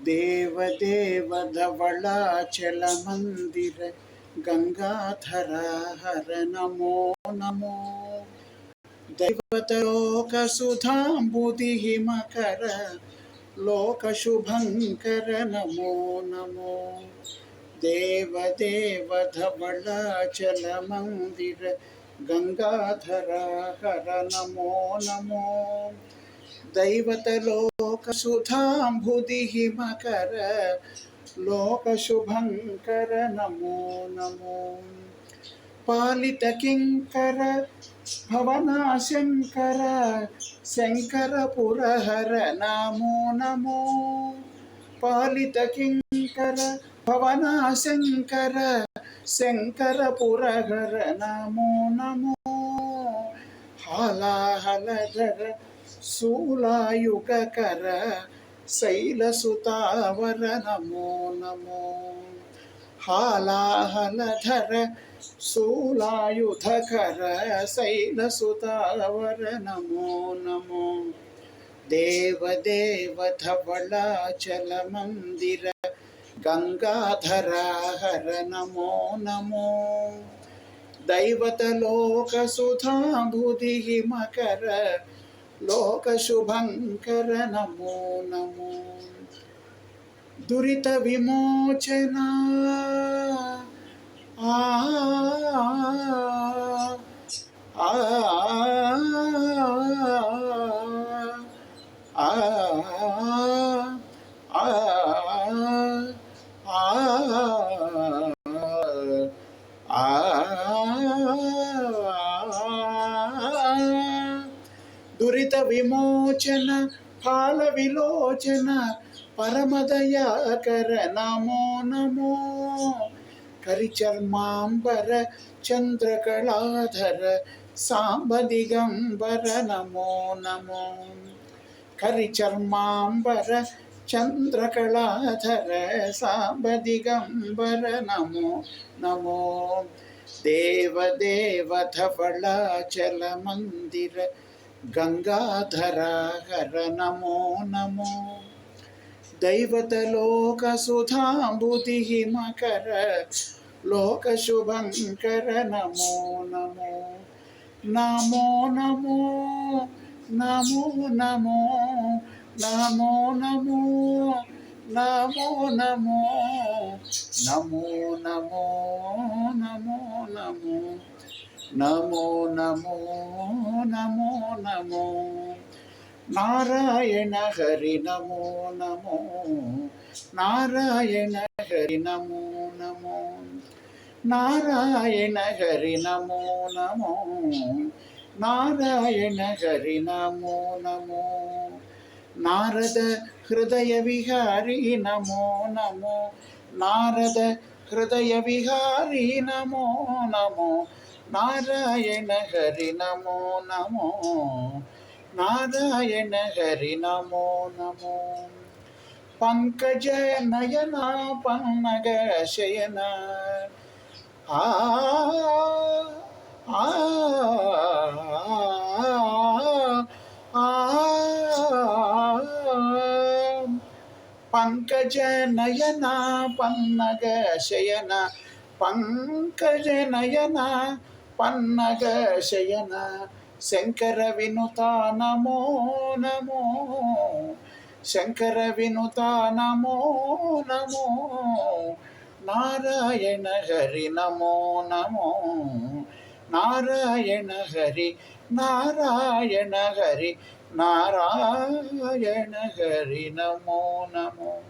देवदेव धवलाचलमन्दिर गंगाधरा हर नमो नमो। दैवतलोकसुधाम्बुधिमकर लोकशुभङ्कर नमो नमो। देवदेव धवलाचलमन्दिर गंगाधरा हर नमो नमो। दैवतलोकसुधाम्बुधिमकर लोकशुभङ्कर नमो नमो। पालितकिङ्कर भवनाशङ्कर शङ्करपुरहर नमो नमो। पालितकिङ्कर भवनाशङ्कर शङ्करपुरहर नमो नमो। हालाहलधर शूलायुगकर शैलसुतावर नमो नमो। हालाहलधर शूलायुधकर शैलसुतावर नमो नमो। देवदेव धवलाचलमन्दिर गंगाधरा हर नमो नमो। दैवतलोकसुधाम्बुधिमकर लोकशुभङ्कर नमो नमो। दुरितविमोचना आ आ आ दुरित विमोचन फाल विलोचन परमदयाकर नमो नमो। करिचर्मांबर चंद्रकलाधर सांब दिगंबर नमो नमो। करिचर्मांबर चंद्रकलाधर सांब दिगंबर नमो नमो। देवदेव धवलाचलमन्दिर गंगाधरा हर नमो नमो। दैवतलोकसुधाम्बुधिमकर लोकशुभङ्कर नमो नमो। नमो नमो नमो नमो नमो नमो नमो नमो नमो नमो नमो नमो नमो नमो नमो नमो। नारायण हरि नमो नमो। नारायण हरि नमो नमो। नारायण हरि नमो नमो। नारायण हरि नमो नमो। नारद हृदय विहारी नमो नमो। नारद हृदय विहारी नमो नमो। नारायण हरि नमो नमो। नारायण हरि नमो नमो। पंकज नयना पन्नग शयना आ आ आ पंकज नयना पन्नग शयना पंकज नयना पन्नग शयना शंकर विनुता नमो नमो। शंकर विनुता नमो नमो। नारायण हरि नमो नमो। नारायण हरि नारायण हरि नारायण हरि नमो नमो।